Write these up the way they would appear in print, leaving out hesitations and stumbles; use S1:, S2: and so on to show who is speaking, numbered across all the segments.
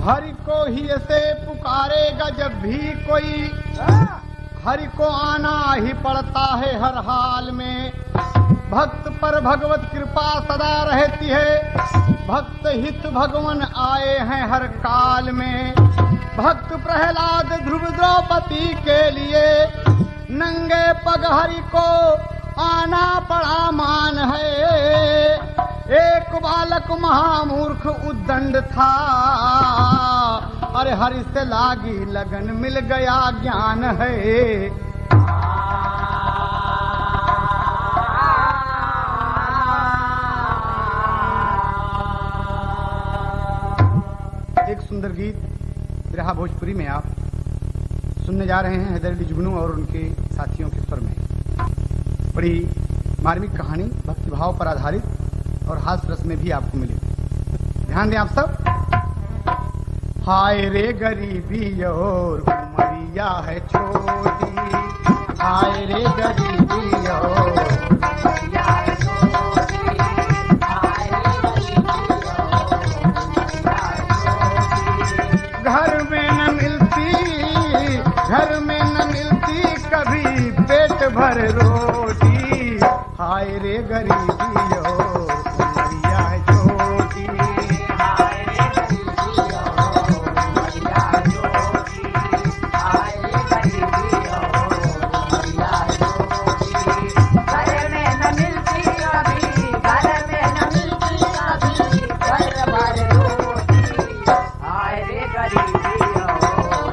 S1: हरि को ही ऐसे पुकारेगा जब भी कोई, हरि को आना ही पड़ता है हर हाल में। भक्त पर भगवत कृपा सदा रहती है, भक्त हित भगवान आए हैं हर काल में। भक्त प्रहलाद ध्रुव द्रौपदी के लिए नंगे पग हरि को आना पड़ा मान है। एक बालक महामूर्ख उद्दंड था, अरे हरि से लागी लगन मिल गया ज्ञान है। एक सुंदर गीत बिरहा भोजपुरी में आप सुनने जा रहे हैं हैदर जुगनू और उनके साथियों के स्वर में। बड़ी मार्मिक कहानी भक्तिभाव पर आधारित और हास्य रस में भी आपको मिलेगी। ध्यान दें आप सब। हाय रे गरीबी और उमरिया है छोटी, हाय रे गरीबी और उमरिया है छोटी, हाय रे गरीबी और उमरिया है छोटी। घर में न मिलती, घर में न मिलती कभी पेट भर रोटी, हाय रे गरीबी और उमरिया है छोटी, हाय रे गरीबी और उमरिया है छोटी, हाय रे गरीबी और उमरिया है छोटी। घर में न मिलती कभी, घर में न मिलती कभी घर भर रोटी, हाय रे गरीबी और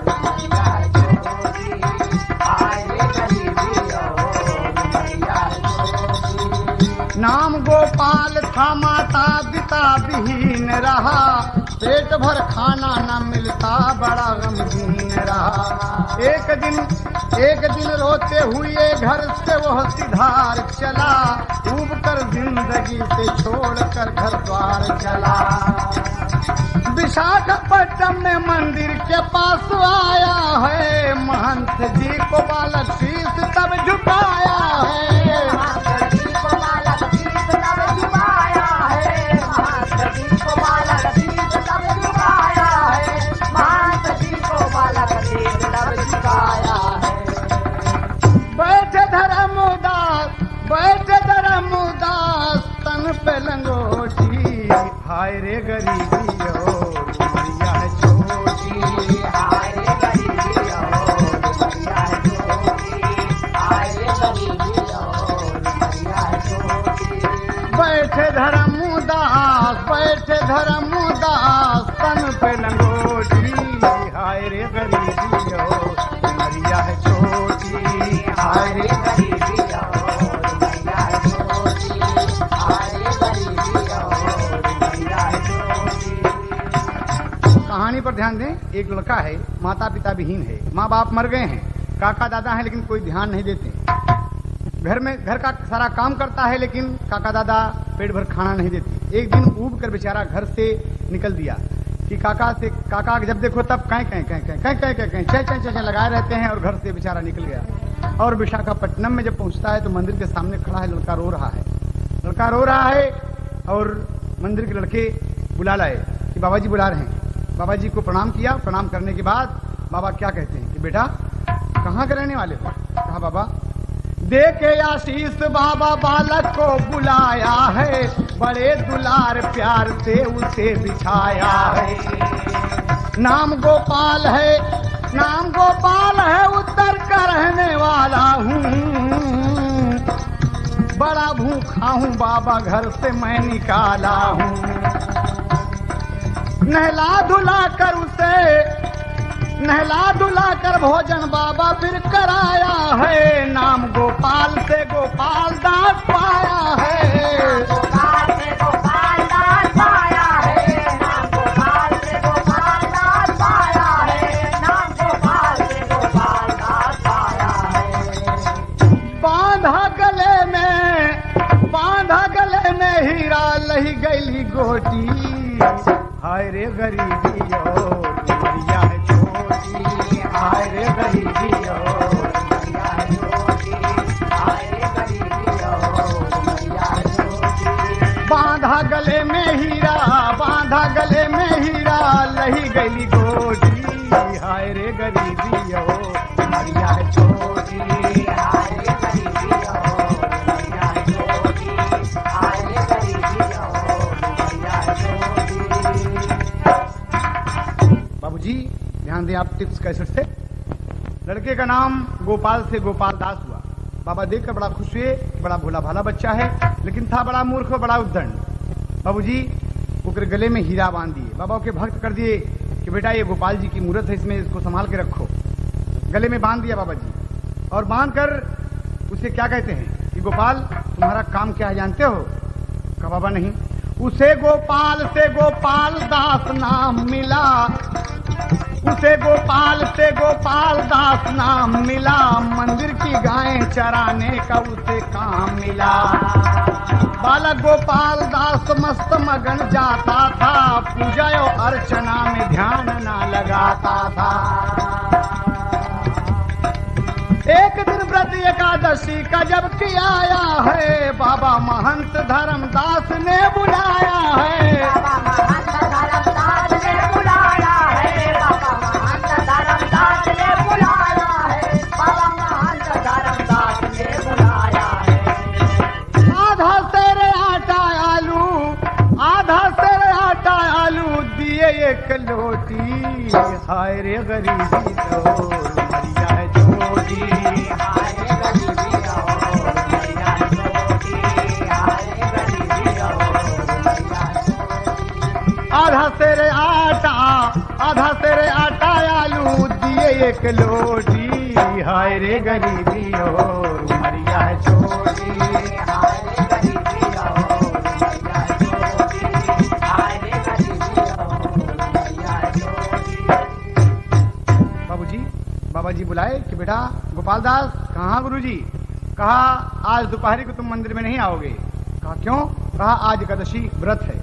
S1: उमरिया है छोटी, हाय रे गरीबी और उमरिया है छोटी। नाम गोपाल था माता पिता विहीन रहा, पेट भर खाना न मिलता बड़ा गमगीन रहा। एक दिन रोते हुए घर से वह सिधार चला, डूब कर जिंदगी से छोड़ कर घर द्वार चला। विशाखापट्टनम में मंदिर के पास आया है, महंत जी को बालक शीश तब झुकाया है। महंत जी को बालक शीश तब झुकाया है, महंत जी को बालक शीश तब झुकाया है, महंत जी को बालक शीश तब झुकाया है। बैठे धर्मदास, बैठे धर्मदास तन पे लंगोटी, हाय रे गरीबी और उमरिया है छोटी, हाय रे गरीबी और उमरिया है छोटी, हाय रे गरीबी और उमरिया है छोटी। बैठे धर्मदास, बैठे धर्मदास तन पे लंगोटी, हाय रे गरीबी और उमरिया है छोटी, हाय रे गरीबी और उमरिया है छोटी, हाय रे गरीबी और उमरिया है छोटी। कहानी पर ध्यान दें। एक लड़का है, माता पिता विहीन है, माँ बाप मर गए हैं, काका दादा हैं लेकिन कोई ध्यान नहीं देते। घर में घर का सारा काम करता है लेकिन काका दादा पेट भर खाना नहीं देते। एक दिन ऊब कर बेचारा घर से निकल दिया कि काका जब देखो तब कहीं कहीं कहीं कहीं कहीं कहीं कहीं चे चे चे लगाए रहते हैं और घर से बेचारा निकल गया। और विशाखापट्टनम में जब पहुंचता है तो मंदिर के सामने खड़ा है, लड़का रो रहा है, लड़का रो रहा है और मंदिर के लड़के बुला लाए कि बाबा जी बुला रहे हैं। बाबा जी को प्रणाम किया। प्रणाम करने के बाद बाबा क्या कहते हैं कि बेटा कहाँ के रहने वाले हो? कहा बाबा दे के आशीष बाबा बालक को बुलाया है, बड़े दुलार प्यार से उसे बिछाया है। नाम गोपाल है, नाम गोपाल है, उत्तर का रहने वाला हूँ। बड़ा भूखा हूँ बाबा, घर से मैं निकाला हूँ। नहला धुला कर उसे, नहला धुला कर भोजन बाबा फिर कराया है। नाम गोपाल से गोपाल दास पाया है, गोपाल से गोपाल दास पाया है, नाम गोपाल से गोपाल दास पाया है, नाम गोपाल से गोपाल दास पाया है। बांधा गले में हीरा लही गई गोटी, हाय रे गरीबी और उमरिया है छोटी, हाय रे गरीबी और उमरिया है छोटी, हाय रे गरीबी और उमरिया है छोटी। बांधा गले में हीरा, बांधा गले में हीरा लही गई ध्यान दें आप टिप्स कैसेट से। लड़के का नाम गोपाल से गोपाल दास हुआ। बाबा देखकर बड़ा खुश हुए, बड़ा भोला भाला बच्चा है, लेकिन था बड़ा मूर्ख और बड़ा उद्दंड। बाबूजी ओकरे गले में हीरा बांध दिए, बाबा के भक्त कर दिए कि बेटा ये गोपाल जी की मूर्त है, इसमें इसको संभाल के रखो। गले में बांध दिया बाबा जी, और बांध कर उसे क्या कहते हैं कि गोपाल तुम्हारा काम क्या है जानते हो? कहा बाबा नहीं। उसे गोपाल से गोपाल दास नाम मिला, उसे गोपाल से गोपाल दास नाम मिला, मंदिर की गायें चराने का उसे काम मिला। बालक गोपाल दास मस्त मगन जाता था, पूजा और अर्चना में ध्यान ना लगाता था। एक दिन व्रत एकादशी का जब किया आया है, बाबा महंत धर्मदास ने बुलाया है। बाबा महंत धर्मदास ने बुलाया है, बाबा महंत धर्मदास ने बुलाया है, बाबा महंत धर्मदास ने बुलाया है। आधा सेर आटा आलू, आधा सेर आटा आलू दिए एक लोटी, हाय रे गरीबी तो मरिया है छोटी, हाय रे गरीबी तो मरिया है छोटी, हाय रे गरीबी तो मरिया है छोटी। आधा सेर आटा आलू दिए एक लोटी, हाय रे गरीबी और मरिया है छोटी, हाय रे गरीबी और मरिया है छोटी, हाय रे गरीबी और मरिया है छोटी। बाबा जी बुलाए कि बेटा गोपाल दास कहाँ गुरुजी? कहा आज दोपहर को तुम मंदिर में नहीं आओगे। कहा क्यों? कहा आज एकादशी व्रत है,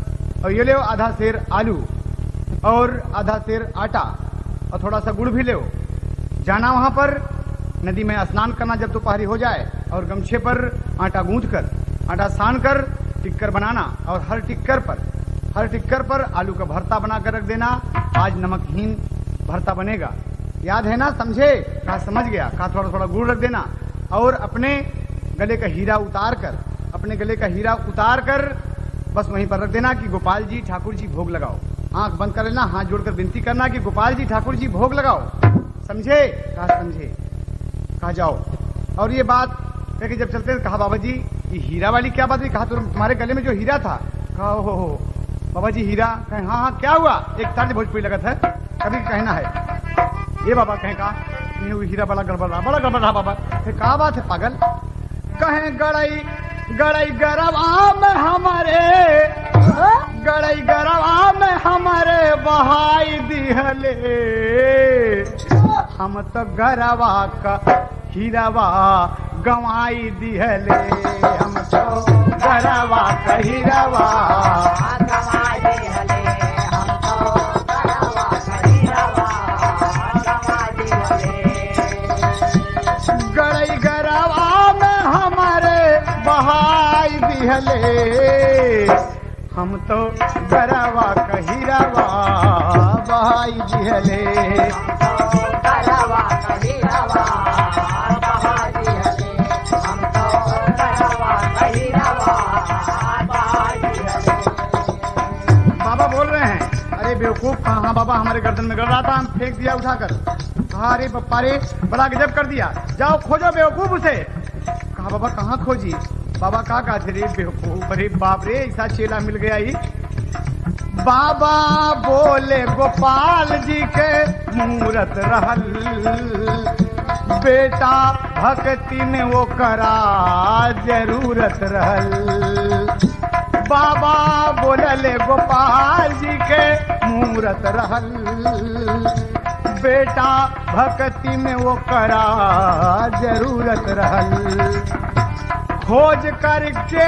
S1: और ये ले आधा सेर आलू और आधा सेर आटा और थोड़ा सा गुड़ भी ले। जाना वहां पर नदी में स्नान करना जब दोपहरी हो जाए, और गमछे पर आटा गूंथ कर, आटा सान कर टिक्कर बनाना, और हर टिक्कर पर आलू का भरता बनाकर रख देना। आज नमकहीन भरता बनेगा, याद है ना? समझे? कहा समझ गया। कहा थोड़ा थोड़ा गुड़ रख देना, और अपने गले का हीरा उतार कर बस वहीं पर रख देना कि गोपाल जी ठाकुर जी भोग लगाओ। आंख बंद कर लेना, हाथ जोड़कर विनती करना कि गोपाल जी ठाकुर जी भोग लगाओ। समझे? कहा समझे। कहा जाओ। और ये बात कह के जब चलते कहा बाबा जी ये हीरा वाली क्या बात है? कहा तुम्हारे गले में जो हीरा था। कहा हो बाबा जी हीरा? कहे हाँ हाँ क्या हुआ? एक तार भोजपुरी लगत है, कभी कहना है ये बाबा कहें का हीरा बड़ा गड़बड़ रहा बाबा। क्या बात है पागल? कहें गड़ई गरवा में हमारे बहाई दिहले, हम तो गरवा का हीरावा गवाई दिहले, हम तो गरवा का हीरावा गवाई दिहले, हम तो गरवा का हीरावा गवाई दिहले। गड़ई गरवा में हमारे बहाई दिहले, हम तो गरवा का हीरावा बहाई दिहले, गरवा का हीरावा बहाई दिहले, हम तो गरवा का हीरावा बहाई दिहले। बाबा बोल रहे हैं अरे बेवकूफ कहाँ बाबा, हमारे गर्दन में गड़ रहा था, हम फेंक दिया उठाकर। कहा अरे बप्पा रे बड़ा गजब कर दिया, जाओ खोजो बेवकूफ उसे। कहा बाबा कहाँ खोजी? बाबा कहा कहते रे बेवकूफ, अरे बाप रे ऐसा चेला मिल गया ही। बाबा बोले गोपाल जी के मूरत रहल, बेटा भक्ति में वो करा जरूरत रहल। बाबा बोले गोपाल जी के मूरत रहल, बेटा भक्ति में वो करा जरूरत रहल। खोज करके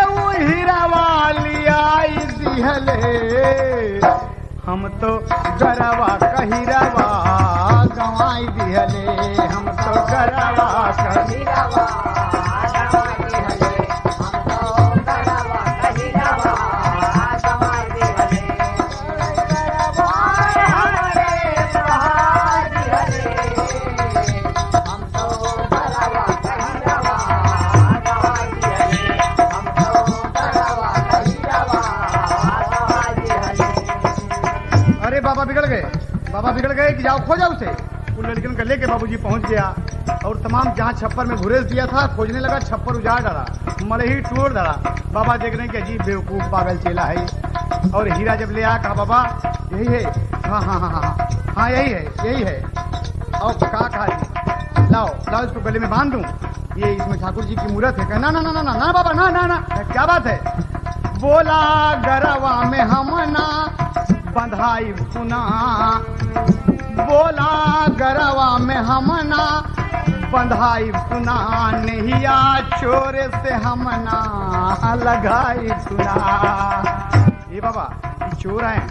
S1: वो हीरावा लियाई दिहले, हम तो गरवा का हीरावा गवाई दिहले, हम तो गरवा का हीरावा गवाई दिहले, हम तो गरवा का हीरावा गवाई दिहले। गए कि जाओ खोजा उसे। उन लड़कियों को लेके बाबूजी पहुंच गया और तमाम जहाँ छप्पर में घुरेज दिया था खोजने लगा, छप्पर उजाड़ डाला, मरे ही टूट डाला। बाबा देख रहे हैं कि अजीब बेवकूफ पागल चेला है। और हीरा जब ले आया कहा बाबा यही है, हाँ हाँ हाँ हाँ हाँ यही है। और कहा जी लाओ लाओ इसको गले में बांध दूं, ये इसमें ठाकुर जी की मूर्त है। ना ना ना ना ना ना बाबा ना ना ना, क्या बात है? बोला गरवा में हम ना बंधाई सुना, बोला गरवा में हम ना बंधाई सुना, नैया चोर से हम ना लगाई सुना। ये बाबा ये चोर हैं,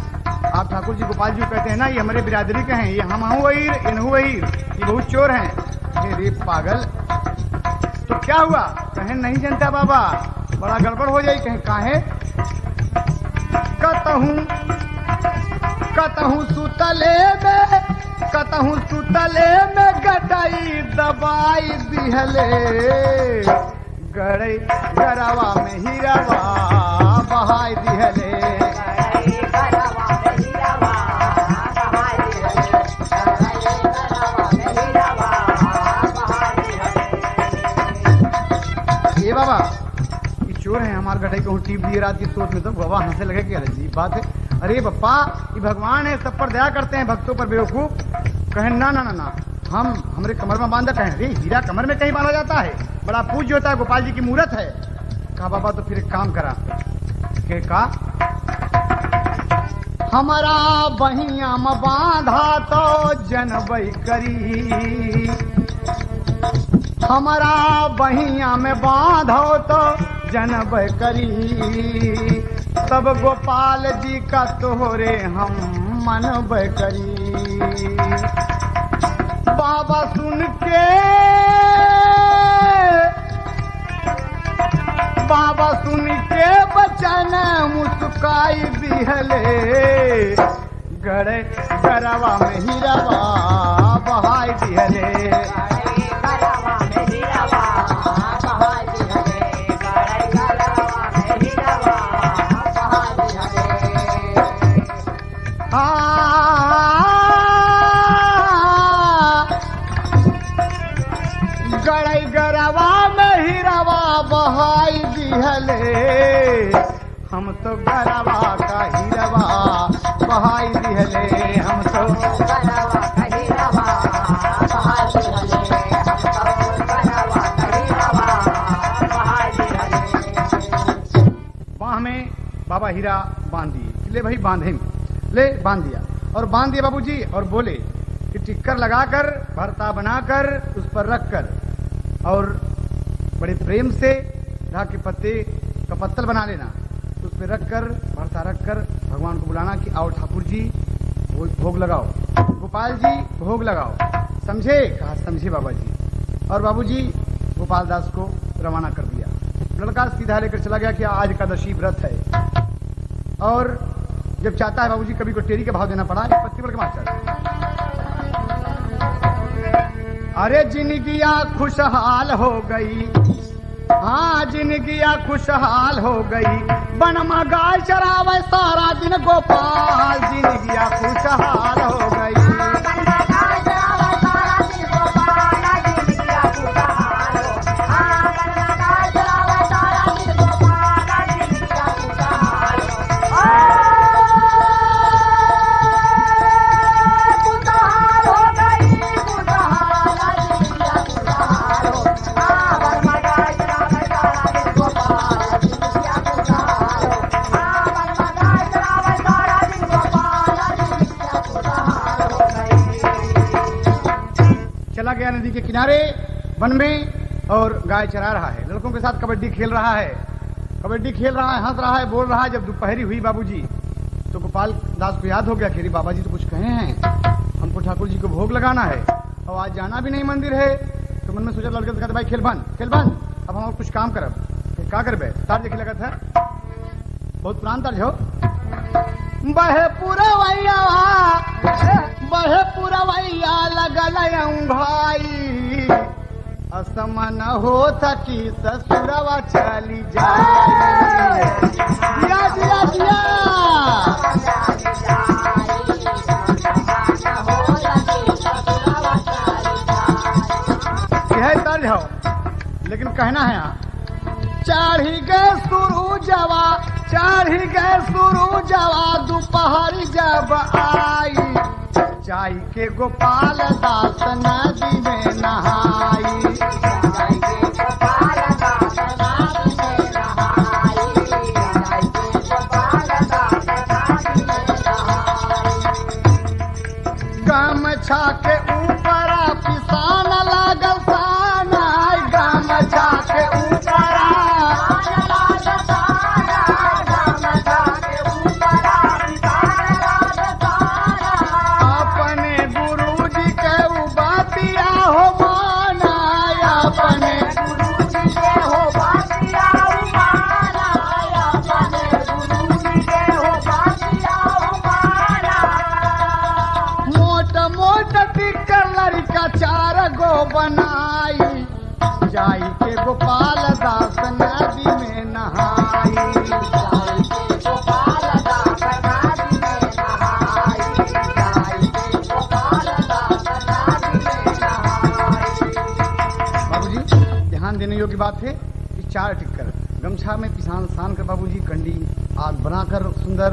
S1: आप ठाकुर जी गोपाल जी कहते हैं ना ये हमारे बिरादरी के हैं, ये हम वहीर इनहू वहीर, ये बहुत चोर हैं। रे पागल, तो क्या हुआ? कहें नहीं जनता बाबा, बड़ा गड़बड़ हो जाए। कहें काहे? कतहूँ सुतले में गटाई दबाई दिहले, गड़ई गरवा में हीरवा बहाई दिहले। ये बाबा ये चोर है, हमारे गटाई को टीप दिए रात की सोच में, तो बाबा हंसने लगे कि अजीब बात है। अरे बप्पा ये भगवान है, सब पर दया करते हैं, भक्तों पर बेवकूफ। कहें ना ना ना ना, हम हमारे कमर में बांधा। कहें अरे हीरा कमर में कहीं बांधा जाता है, बड़ा पूज्य होता है, गोपाल जी की मूर्त है। कहा बाबा तो फिर एक काम करा के का हमारा बहिया में बांधा तो जनबई करी, हमारा बहिया में बांधो तो जनब करी, तब गोपाल जी का तोहरे हम मनब करी। बाबा सुन के बचन मुस्काई दिहले, गड़े गरवा में हीरवा बहाई दिहले। गड़ई गरवा में हीरवा बहाई दिहले, हम तो गरवा का हीरवा बहाई दिहले, हम तो गरवा का हीरवा बहाई दिहले, हम तो गरवा का हीरवा बहाई दिहले। बाह में बाबा हीरा बांध दिए, ले भाई बांधे, ले बांध दिया। और बांध दिया बाबूजी, और बोले कि टिक्कर लगाकर भरता बनाकर उस पर रखकर और बड़े प्रेम से ढाक के पत्ते का पत्तल बना लेना, उस पर रखकर भरता रखकर भगवान को बुलाना कि आओ ठाकुर जी भोग लगाओ, गोपाल जी भोग लगाओ। समझे? कहा समझे बाबा जी। और बाबूजी गोपाल दास को रवाना कर दिया। लड़का सीधा लेकर चला गया कि आज एकादशी व्रत है। और जब चाहता है बाबूजी कभी को टेरी का भाव देना पड़ा, पत्ती पर के मास्टर। अरे जिंदगिया खुशहाल हो गई, हाँ जिंदगिया खुशहाल हो गई, बन में गाय चरावे सारा दिन गोपाल, जिंदगिया खुशहाल हो गई। चला गया नदी के किनारे वन में और गाय चरा रहा है, लड़कों के साथ कबड्डी खेल रहा है, कबड्डी खेल रहा है, हंस रहा है, बोल रहा है। जब दोपहरी हुई बाबूजी तो गोपाल दास को याद हो गया कि बाबा जी तो कुछ कहे हैं, हमको ठाकुर जी को भोग लगाना है और आज जाना भी नहीं मंदिर है। तो मन में सोचा लड़के से कहते भाई खेल बन, अब हम कुछ काम करब। क्या करबे? तार देखे लगा था, बहुत पुरान तर्ज हो। बहे पुरवैया लगल भाई, असमन हो थकी ससुरवा चली जाए। दिया दिया दिया कहना है यहाँ, चढ़ी गए शुरू जवा दोपहर जब आई, जाई के गोपाल दास नदी में नहाई, जाई के गोपाल दास नदी में नहाई, जाई के गोपाल दास नदी में नहाई। गमछा के ऊपर पिसान लागल साना, गमछा के ऊपर चार गो बनाई, जाई के गोपाल दास नदी में नहाई, जाई के गोपाल दास नदी में नहाई, जाई के गोपाल दास नदी में नहाई। बाबूजी ध्यान देने योग्य बात है कि 4 टिक्कर गमछा में पिसान सान कर बाबूजी कंडी आग बनाकर सुंदर,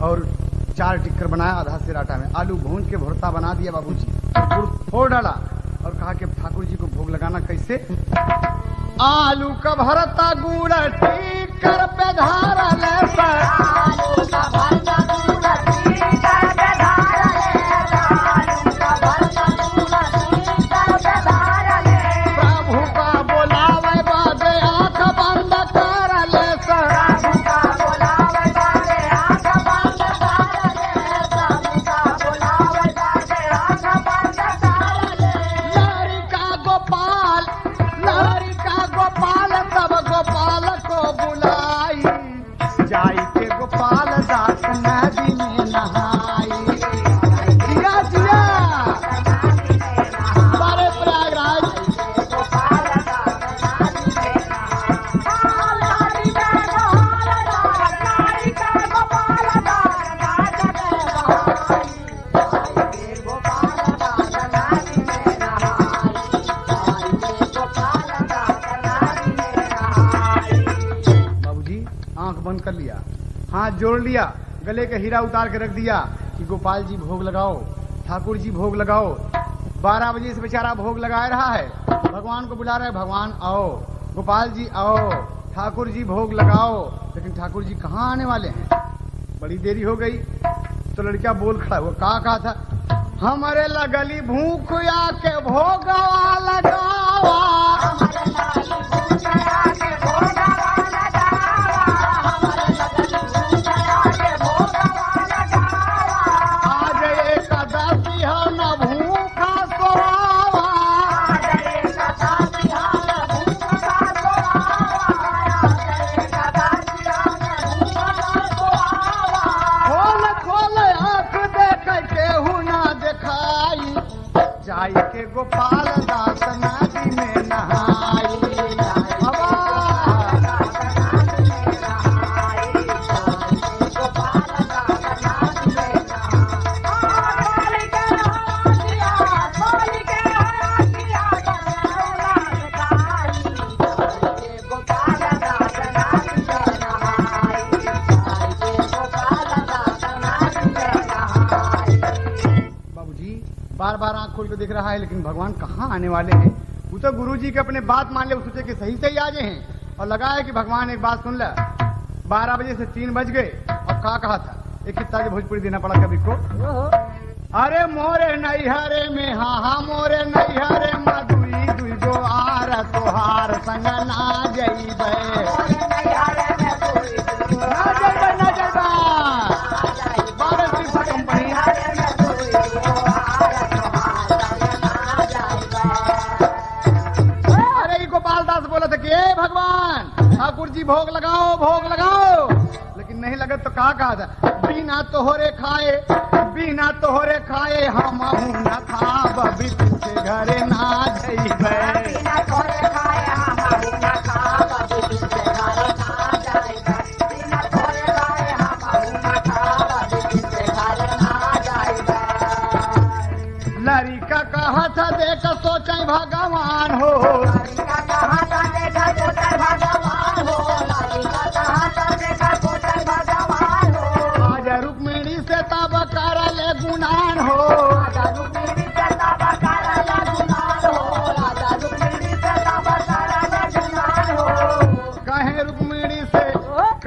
S1: और 4 टिक्कर बनाया आधा से आटा में, आलू भून के भुर्ता बना दिया बाबूजी, गुड़ फोड़ डाला और कहा कि ठाकुर जी को भोग लगाना कैसे, आलू का भरता गुड़ ठीक कर पे धारा ले सर, आलू का भरता गुड़ ठीक कर पे धारा ले, आलू का भरता गुड़ ठीक कर पे धारा ले, प्रभु का बोलावे बाजे आंख बंद कर ले सर, प्रभु का बोलावे बाजे आंख बंद कर ले, प्रभु का बोलावे बाजे आंख बंद कर ले। गोपाल तब गोपाल को बुलाई, जाई के गोपाल दास नदी में नहाई, जिया जिया सारे प्रयागराज बंद कर लिया, हाथ जोड़ लिया, गले का हीरा उतार के रख दिया कि गोपाल जी भोग लगाओ, ठाकुर जी भोग लगाओ। 12 बजे से बेचारा भोग लगा रहा है, भगवान को बुला रहे हैं, भगवान आओ, गोपाल जी आओ, ठाकुर जी भोग लगाओ, लेकिन ठाकुर जी कहाँ आने वाले हैं। बड़ी देरी हो गई तो लड़का बोल खड़ा हुआ, कहा था, हमारे लगली भूख आके भोगवा लगावा, जाई के गोपाल दास नदी में नहाई, बार बार आंख खोल के देख रहा है, लेकिन भगवान कहाँ आने वाले हैं। वो तो गुरु जी के अपने बात मान ले, वो सोचे कि सही सही आ जाए हैं, और लगा है कि भगवान एक बात सुन ले। 12 बजे से 3 बज गए, और कहा था, एक कितना के भोजपुरी देना पड़ा कभी को, अरे मोरे नैहरे में हाँ मोरे नैहरे मधुई दुई गो आर तोहार संग ना जइबे, भगवान ठाकुर जी भोग लगाओ, लेकिन नहीं लगे तो कहा था, बिना तोहरे खाए हम न खाब, बिटू के घरे ना जइबे, बिना तोहरे खाए हम न खाब, बिटू के घरे ना जइबे, बिना तोहरे खाए हम न खाब, बिटू के घरे ना जइबे। लड़का कहा था देख सोचे भगवान हो, लड़का कहा था देख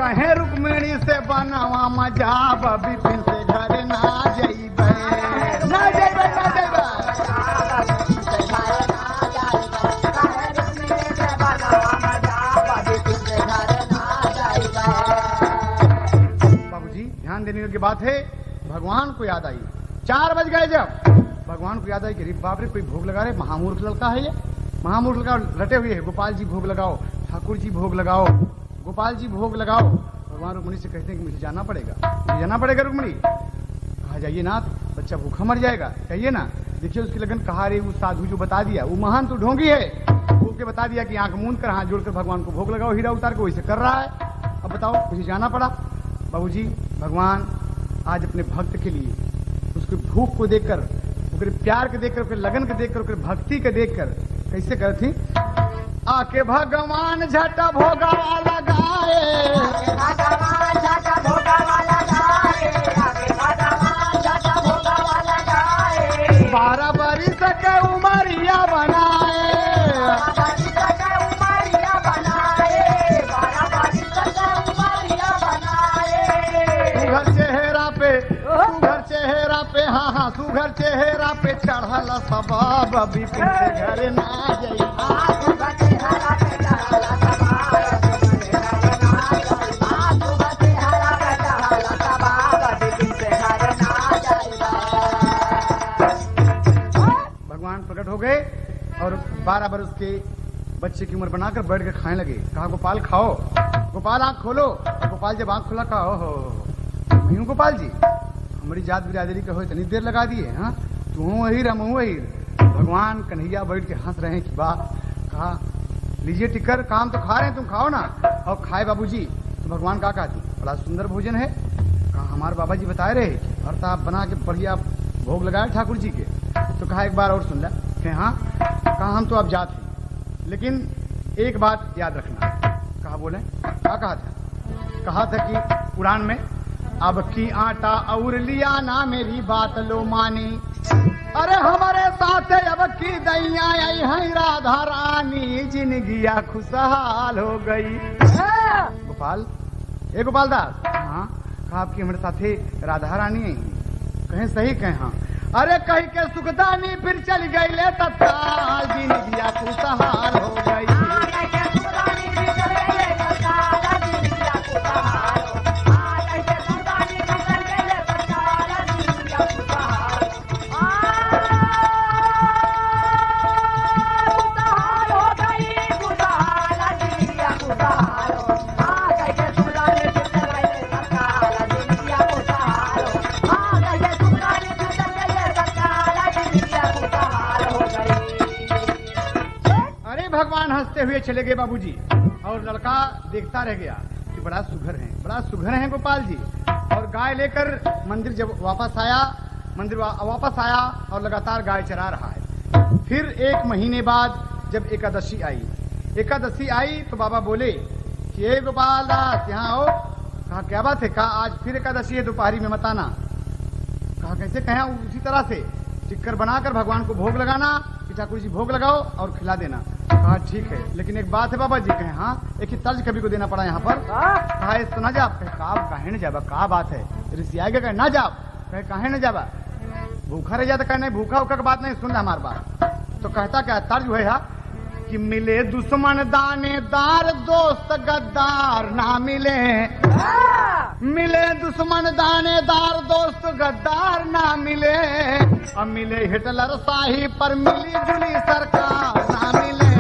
S1: कहे रुक्मिणी से बनवा मजा बिपिन से घर ना जइबे ना जइबे ना जइबे। बाबूजी ध्यान देने की बात है, भगवान को याद आई। 4 बज गए जब भगवान को याद आई कि बाप रे कोई भोग लगा रहे, महामूर्ख लड़का है ये, महामूर्ख लड़का रटे हुए है। गोपाल जी भोग लगाओ, ठाकुर जी भोग लगाओ, गोपाल जी भोग लगाओ। भगवान रुक्मिणी से कहते हैं कि मुझे जाना पड़ेगा, मुझे जाना पड़ेगा रुक्मिणी। कहा जाइए नाथ, बच्चा भूखा मर जाएगा, कहिए ना। देखिए उसकी लगन कहा रे, वो साधु जो बता दिया, वो महान तो ढोंगी है, वो के बता दिया कि आंख मूंद कर हाथ जोड़कर भगवान को भोग लगाओ, हीरा उतार के वैसे कर रहा है। अब बताओ मुझे जाना पड़ा। बाबूजी भगवान आज अपने भक्त के लिए उसके भूख को देखकर, उसके प्यार के देखकर, उसके लगन के देखकर, उसके भक्ति के देखकर कैसे कर थी। आके भगवान झटा भोगावा लगाए, 12 बरिस के उमरिया बनाए, सुघर चेहरा पे हाँ हाँ सुघर चेहरा पे चढ़ल सबाब बिपिन से घर ना जाई। भगवान प्रकट हो गए और 12 बरस के बच्चे की उम्र बनाकर बैठ के खाने लगे। कहा गोपाल खाओ, गोपाल आंख खोलो। गोपाल जब आंख खोला कहा ओहो मैं हूँ गोपाल जी, हमारी जात बिरादरी का हो इतनी देर लगा दिए। हाँ तू वही रम वही। भगवान कन्हैया बैठ के हंस रहे हैं कि वाह। कहा लीजिए टिक्कर, काम तो खा रहे हैं, तुम खाओ ना। और खाए बाबूजी तो भगवान का कहती बड़ा सुंदर भोजन है। कहा हमारे बाबा जी बताए रहे और साहब बना के बढ़िया भोग लगाए ठाकुर जी के। तो कहा एक बार और सुन ले। हाँ कहा हम तो अब जात हैं, लेकिन एक बात याद रखना। कहा बोले क्या कहा था? कहा था कि पुराण में अब की आटा और लिया ना मेरी बात लो मानी, अरे हमारे साथ अब की दैया आई है राधा रानी, जिंदगिया खुशहाल हो गई। गोपाल ए गोपाल दास। हाँ कहा आपकी हमारे साथ राधा रानी आई, कहें सही कहें हाँ। अरे कहीं के सुखदानी फिर चल गई ले तत्काल, जिंदगिया खुशहाल हो गई। भगवान हंसते हुए चले गए बाबूजी, और लड़का देखता रह गया कि बड़ा सुघर है, बड़ा सुघर है गोपाल जी। और गाय लेकर मंदिर जब वापस आया, मंदिर वापस आया और लगातार गाय चरा रहा है। फिर 1 महीने बाद जब एकादशी आई तो बाबा बोले कि ए गोपाल दास यहाँ आओ। कहा क्या बात है? कहा आज फिर एकादशी है, दोपहरी में मत आना। कहा कैसे? कहा उसी तरह से टिक्कर बनाकर भगवान को भोग लगाना, ठाकुर जी भोग लगाओ और खिला देना। कहा ठीक है, लेकिन एक बात है बाबा जी। कहे हाँ एक ही तर्ज कभी को देना पड़ा यहाँ पर। कहा इस तो ना जा। कहे न जाबा, का बात है? ऋषि आएगा कहे ना जाब, कहे काहे न जाबा, भूखा रह जाता। कहे नहीं भूखा उखा की बात नहीं, सुन हमार बात। तो कहता क्या तर्ज हुए है कि मिले दुश्मन दानेदार दोस्त गद्दार ना मिले, मिले दुश्मन दानेदार दोस्त गद्दार ना मिले, अब मिले हिटलर शाही पर मिली जुली सरकार ना मिले।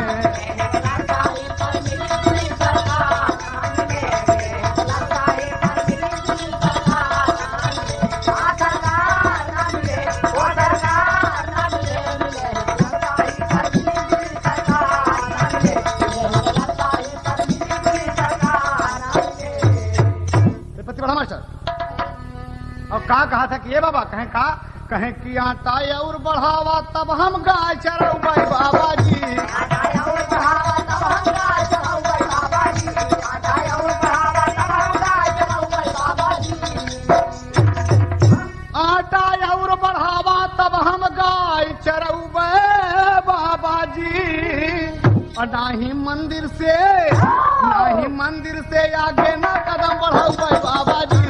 S1: और कहा था कि ये बाबा कहें कि आटा और बढ़ावा तब हम गाय चराऊ बाबा जी, आटा और बढ़ावा तब हम गाय चराऊ बाबा जी, आटा और बढ़ावा तब हम गाय चराऊ बाबा जी, आटा और बढ़ावा तब हम गाय चराऊ बाबा जी। नाही मंदिर से मंदिर से आगे ना कदम बढ़ाओ भाई बाबा जी।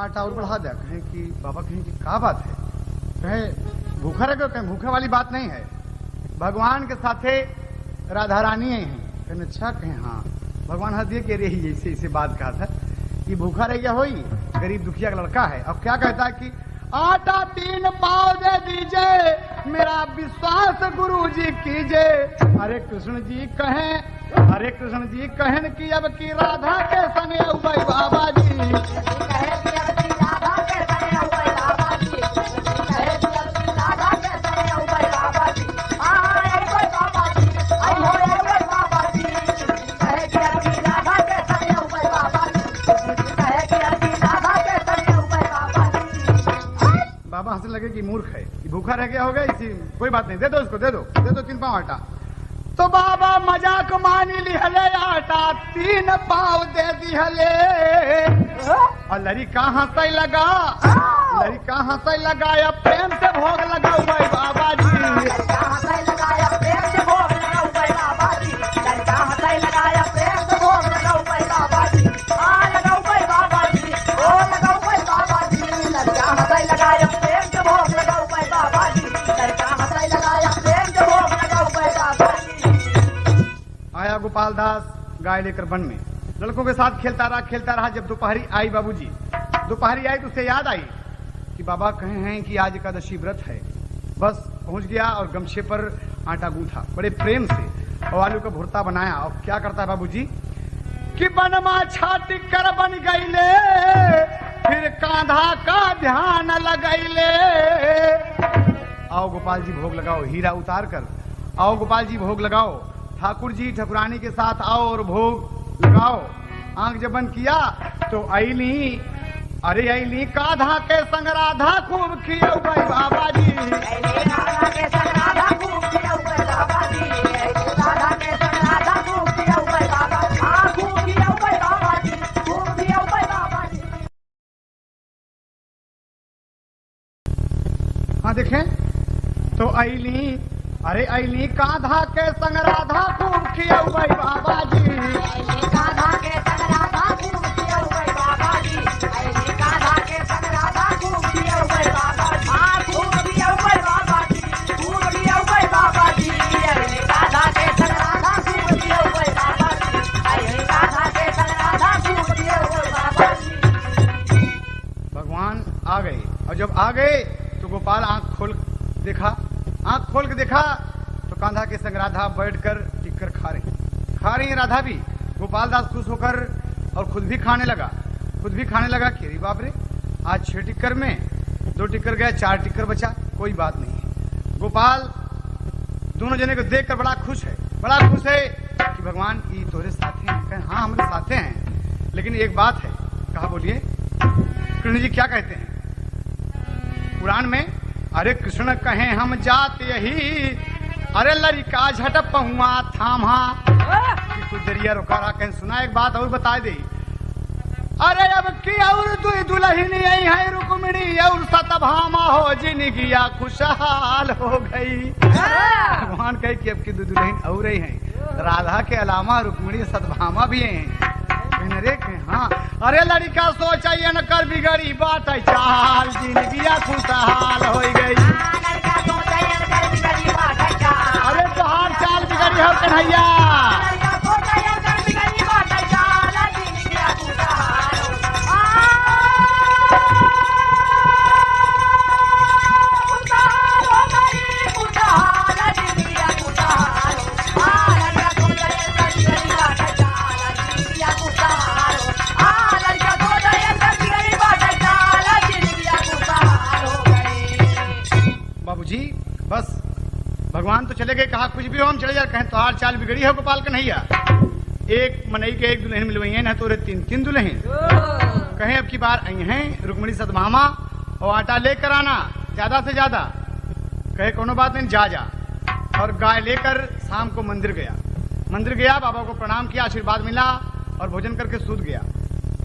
S1: आटा और बढ़ा दिया, कहें कि बाबा कहें कि क्या बात है, कहे भूखा रह गए, कहें भूखे वाली बात नहीं है, भगवान के साथे राधा रानी हैं। कहें अच्छा, कहें हाँ। भगवान हंस दिए कि अरे ऐसे ऐसे बात कहा था कि भूखा रह गया होई, गरीब दुखिया का लड़का है। अब क्या कहता है कि आटा 3 पाव दे दीजिए, मेरा विश्वास गुरु जी कीजिए। हरे कृष्ण जी कहें कि अब की राधा के संग भाई बाबा जी। बाबा हंसने लगे कि मूर्ख है, कि भूखा रह गया होगा, इसी कोई बात नहीं, दे दो उसको, दे दो 3 पाव आटा। तो बाबा मजाक मानी लिहले, आटा 3 पाव दे दिहले। और लड़का हंसे लगा, या प्रेम से भोग लगाओ भाई बाबा जी। आया गोपाल दास गाय लेकर वन में, लड़कों के साथ खेलता रहा। जब दोपहरी आई बाबूजी, दोपहरी आई तो उसे याद आई कि बाबा कहे हैं कि आज एकादशी व्रत है। बस पहुंच गया और गमछे पर आटा गूंथा बड़े प्रेम से और आलू का भुर्ता बनाया। और क्या करता है बाबूजी कि बनमा छाटी कर बन गईले, फिर कांधा का ध्यान लगैले। आओ गोपाल जी भोग लगाओ, हीरा उतार कर आओ गोपाल जी भोग लगाओ, ठाकुर जी ठाकुरानी के साथ आओ और भोग लगाओ। आंख जब बंद किया तो आईली, अरे आईली काधा के संग राधा खूब खियो भाई बाबा जी। हाँ देखें तो आईली, अरे आईली काधा के संग राधा खूब खियो भाई बाबा जी। काधा के संग राधा खूब खियो भाई बाबा जी। काधा के संग राधा खूब खियो भाई बाबा जी। खूब खियो भाई बाबा जी, खूब खियो भाई बाबा जी। काधा के संग राधा खूब खियो भाई बाबा जी। काधा के संग राधा खूब खियो भाई बाबा जी। भगवान आ गए, और जब आ गए तो गोपाल आंख खोल के देखा तो कांधा के संग राधा बैठकर टिक्कर खा रही है राधा भी। गोपाल दास खुश होकर और खुद भी खाने लगा कि अरे बाप रे, आज 6 टिक्कर में 2 टिक्कर गया, 4 टिक्कर बचा, कोई बात नहीं। गोपाल दोनों जने को देखकर बड़ा खुश है कि भगवान ये तोरे साथे हैं। कहें हाँ हमारे साथे हैं, लेकिन एक बात है। कहा बोलिए। कृष्ण जी क्या कहते हैं पुराण में, अरे कृष्ण कहे हम जात यही, अरे लड़का झट पहुआ थामा। कुछ दरिया रोका रहा, कहीं सुना एक बात और बता दे। अरे अब की और दुल्हनी आई है रुक्मिणी, और सतभामा हो जिनगिया खुशहाल हो गई। भगवान कहे कि अब की 2 दुल्हन और ही है, राधा के अलावा रुक्मिणी सतभामा भी है। अरे हाँ, अरे लड़का सोचा न कर बिगड़ी बात चाल, जिनगिया खुशहाल हो गई। अरे तोहार चाल बिगड़ी हो कन्हैया। बाबूजी बस भगवान तो चले गए, कहा कुछ भी हो हम चले जा। कहें तो हार चाल बिगड़ी है गोपाल कन्हैया, एक मनई के 1 दुल्हन मिलवाई है, न तो 3 दुल्हन। कहें अब की बार आई हैं रुक्मिणी सतभामा, और आटा लेकर आना ज्यादा से ज्यादा। कहे कोनो बात नहीं, जा और गाय लेकर शाम को मंदिर गया, बाबा को प्रणाम किया, आशीर्वाद मिला और भोजन करके सूत गया।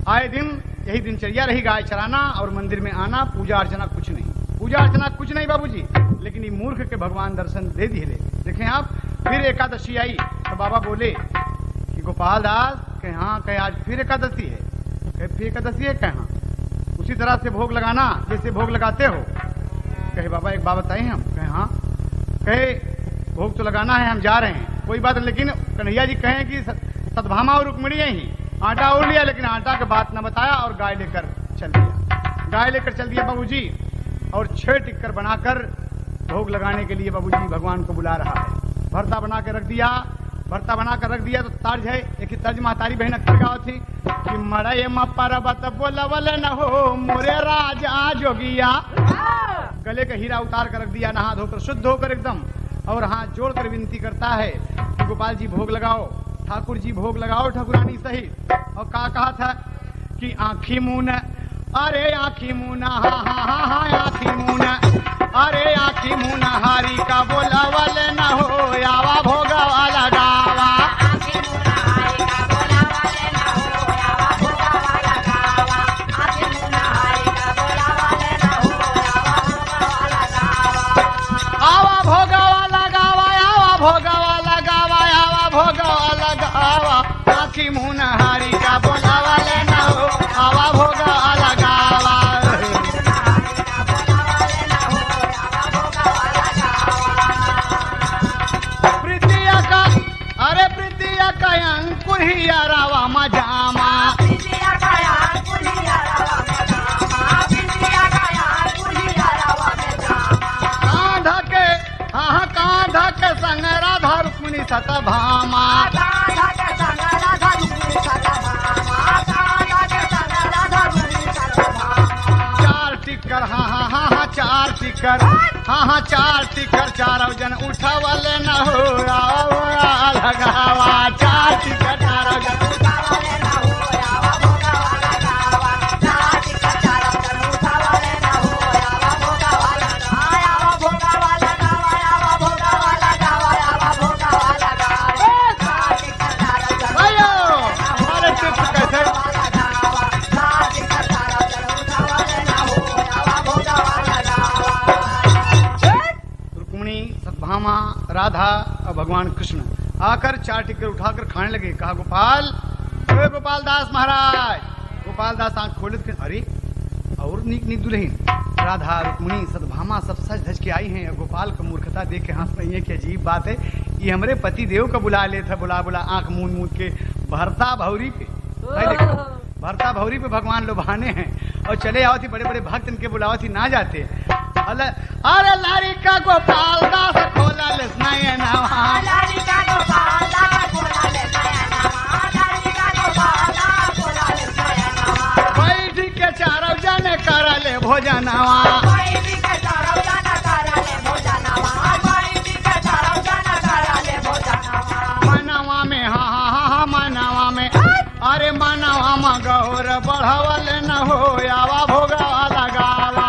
S1: आए दिन यही दिनचर्या रही, गाय चराना और मंदिर में आना, पूजा अर्चना कुछ नहीं बाबूजी। लेकिन ये मूर्ख के भगवान दर्शन दे दिए। देखें आप, फिर एकादशी आई तो बाबा बोले कि गोपाल दास कहे हाँ, कहे आज फिर एकादशी है, कहे फिर एकादशी है, कहे हाँ, उसी तरह से भोग लगाना जैसे भोग लगाते हो। कहे बाबा एक बात बताइए हम, कहे हाँ, कहे भोग तो लगाना है, हम जा रहे हैं, कोई बात नहीं, लेकिन कन्हैया जी कहें कि सतभामा और रुक्मिणी ही आटा ओढ़ लिया, लेकिन आटा की बात न बताया और गाय लेकर चल दिया बाबूजी। और 6 टिक्कर बनाकर भोग लगाने के लिए बाबूजी भगवान को बुला रहा है। भरता बना के रख दिया तो तर्ज है, एक ही तर्ज महतारी बहन अक्सर गाँव थी कि मड़े म पर्वत बोलवल न हो मोरे राजा जोगिया। गले का हीरा उतार कर रख दिया, नहा धोकर शुद्ध होकर एकदम, और हाथ जोड़कर विनती करता है कि गोपाल जी भोग लगाओ, ठाकुर जी भोग लगाओ, ठाकुरानी सहित। और कहा था कि आँखी मुन, अरे आँखी मुना, आँखी मुना, अरे आँखी मुना हारी का बोलावल न हो, आवा भोगवा लगावा। आँखी मुन हारी का बोलावल न हो, आवा भोगवा लगावा। प्रीतिया का अंकुर ही रावा मजामा, कांधा के संग राधा रुक्मिणी सतभामा। चार टिकर चारों जन उठावल न हो, लगावा। 4 टिकर चारों जन उठावल न हो, राधा और भगवान कृष्ण आकर 4 टिक्कर उठाकर खाने लगे। कहा गोपाल दास महाराज। गोपाल दास आंख खोले, अरे और नीक दुल्हन राधा रुक्मिणी सतभामा सब सज धज के आई हैं, और गोपाल को मूर्खता देख के हंस रही है कि अजीब बात है, ये हमरे पति देव को बुला ले था, बुला आंख मूंद के भरता भौरी पे, भरता भौरी पे भगवान लोभाने हैं, और चले आओ थी, बड़े बड़े भक्त इनके बुलावा थी ना जाते। अरे लारी का गोपाल दास खोला ले नयनवा, लारी का गोपाल दास खोला ले नयनवा, लारी का गोपाल दास खोला ले नयनवा। बैठ के चारों जन कर ले भोजनवा, बैठ के चारों जन कर ले भोजनवा, बैठ के चारों जन कर ले भोजनवा। मनवा में मनवा में, अरे मनवा में गौर बढ़ावल न हो, आवा भोगवा लगावा।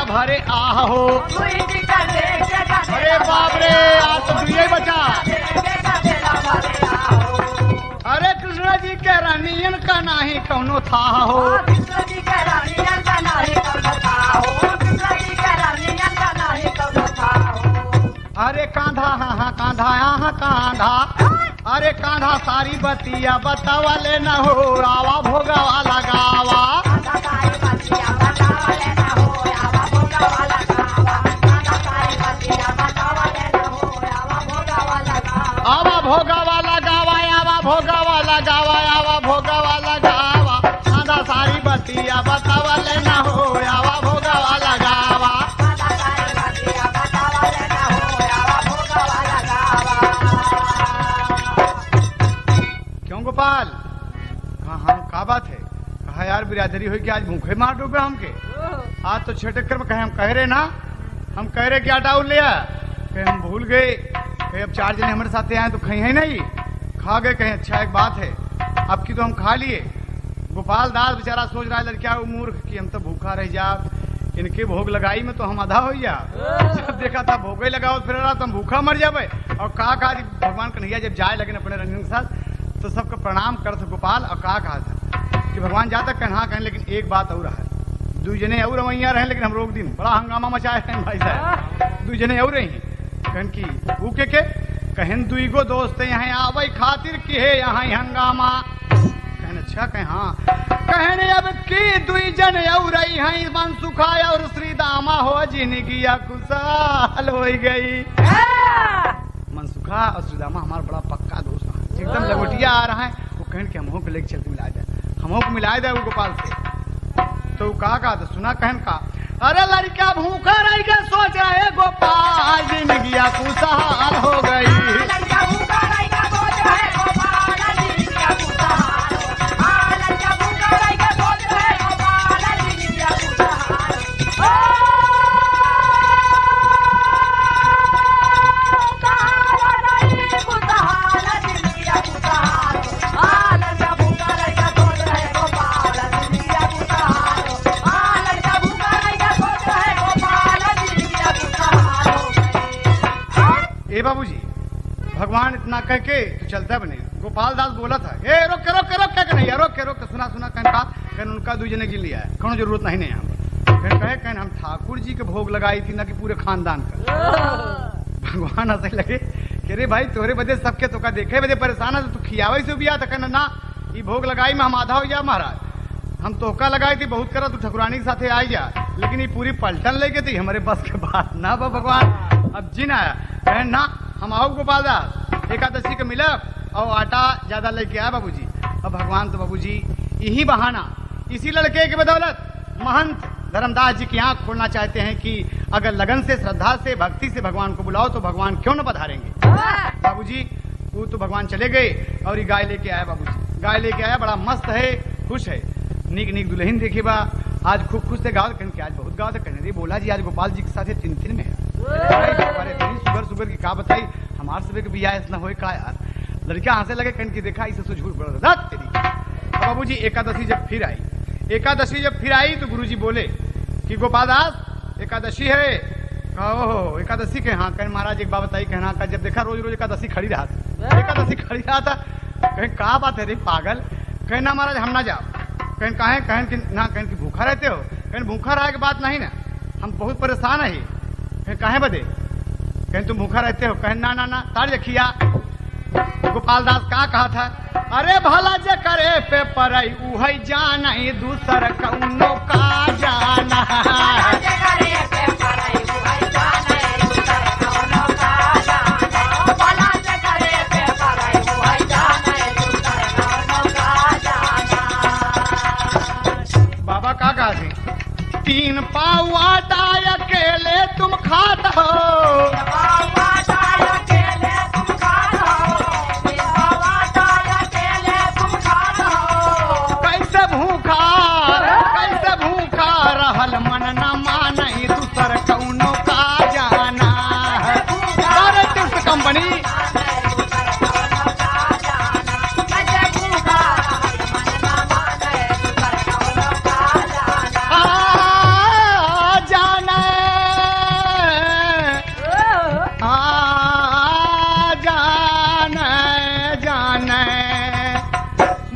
S1: भरे आहो, अरे बाप रे, आज तो दुनिया बचा। अरे कृष्ण जी के रानियन का नाही कौनो था हो, कृष्ण जी के रानियन का नाही कौनो था हो, कृष्ण जी के रानियन का नाही कौनो था हो। अरे कांधा कांधा, अरे कांधा सारी बतिया बतावले न हो, आवा भोगवा लगावा। आवा भोगवा लगावा, आवा भोगवा लगावा, आवा भोगवा लगावा। कांधा सारी बतिया बतावले न हो, आवा भोगवा लगावा। हाँ का बात है? कहा यार बिरादरी हुई कि आज भूखे मार डूबे हमके। आज तो छठकर में कहे हम कह रहे ना, हम कह रहे कि आटा उल लिया, कहे हम भूल गए, कहे अब 4 जने हमारे साथ आए तो खाई है नहीं, खा गए। कहे अच्छा एक बात है, अब की तो हम खा लिए। गोपाल दास बेचारा सोच रहा है लड़किया मूर्ख कि हम तो भूखा रह जा, इनके भोग लगाई में तो हम आधा हो जा। जब देखा था भोग ही लगाओ फिर रहा तो हम भूखा मर जावे। और कहा भगवान कन्हैया जब जाए लगे अपने रंजन के साथ तो सबको प्रणाम कर थे गोपाल। और कहा था कि भगवान जाता कन्हा कहें, लेकिन एक बात और है, 2 जने और रवैया रहे लेकिन हम रोक दिन बड़ा हंगामा मचाए हैं भाई साहब। 2 जने और रही कहन की भूखे के कहन 2 गो दोस्त यहाँ आवे खातिर की है यहाँ हंगामा। कहन अच्छा कहे हाँ, कहने अब की 2 जन और हैं मनसुखा और श्री दामा हो जिंदगी खुशहाल हो गई। मनसुखा और श्री दामा हमारा बड़ा पक्का दोस्त है, एकदम लंगोटिया आ रहा है। वो कहन के हमों को लेके चलते मिला जाए, हमों को मिला दे वो गोपाल से। तो कहा तो सुना कहन का, अरे लड़का भूखा रह गया सोच रहे गोपाल जिंदगी खुशहाल हो गई। ए बाबूजी भगवान इतना कह के तो चलता बने। गोपाल दास बोला था ए रोक के रोक के रोक के नहीं रोक के रोक के सुना सुना कहन का कहन उनका 2 जने गिन लिया है, कौन जरूरत नहीं है हम कहन हम ठाकुर जी के भोग लगाई थी ना कि पूरे खानदान का। भगवान हंसे लगे कि रे भाई तोरे बदे सबके तो का देखे बदे परेशान है तो तू खियावे से भी आता कहना ना ये भोग लगाई में हम आधा हो जा महाराज, हम तोहका लगाई थी बहुत करा तू ठकुरानी के साथे आई जा, लेकिन ये पूरी पलटन लेके थी हमारे बस के बात ना बा भगवान। अब जिन आया कहे ना हम आओ गोपाल दास एकादशी के मिलब और आटा ज्यादा लेके आया बाबूजी। अब भगवान तो बाबूजी यही बहाना इसी लड़के की बदौलत महंत धर्मदास जी की आंख खोलना चाहते हैं कि अगर लगन से श्रद्धा से भक्ति से भगवान को बुलाओ तो भगवान क्यों न पधारेंगे। बाबूजी वो तो भगवान चले गए और ये गाय लेके आया बाबूजी, गाय लेके आया बड़ा मस्त है खुश है, नीक नीक दुल्हन देखी बा आज खूब खुश से गाँव कहने आज बहुत गाँव कहने बोला जी आज गोपाल जी के साथ 3 में है सुगर की का बताई हमारे सब बिया ऐसा हो का यार। लड़किया हंसे लगे कहने की देखा इसे तो झूठ बोल रहा तेरी। बाबूजी एकादशी जब फिर आई तो गुरुजी बोले कि गोपाल दास एकादशी है। कहो एकादशी के हाँ कहें महाराज एक बात बताई कहना का जब देखा रोज रोज एकादशी खड़ी रहा था कहें का बात है रे पागल। कहें ना महाराज हम ना जाओ। कहें काहे कहन कि ना कहन की भूखा रहते हो। कहें भूखा रहा के बात नहीं ना हम बहुत परेशान है। कहें काहे बदे कहें तुम भूखा रहते हो। कहें ना ना ना तार रखिया। गोपाल दास का कहा था अरे भला जे करे पे परई उहई जाना ही दूसर कौनो का जाना। बाबा का कहा थे 3 पाव आटा अकेले तुम खाता हो। रहल मन न मानई दूसर कौनो का जाना। कंपनी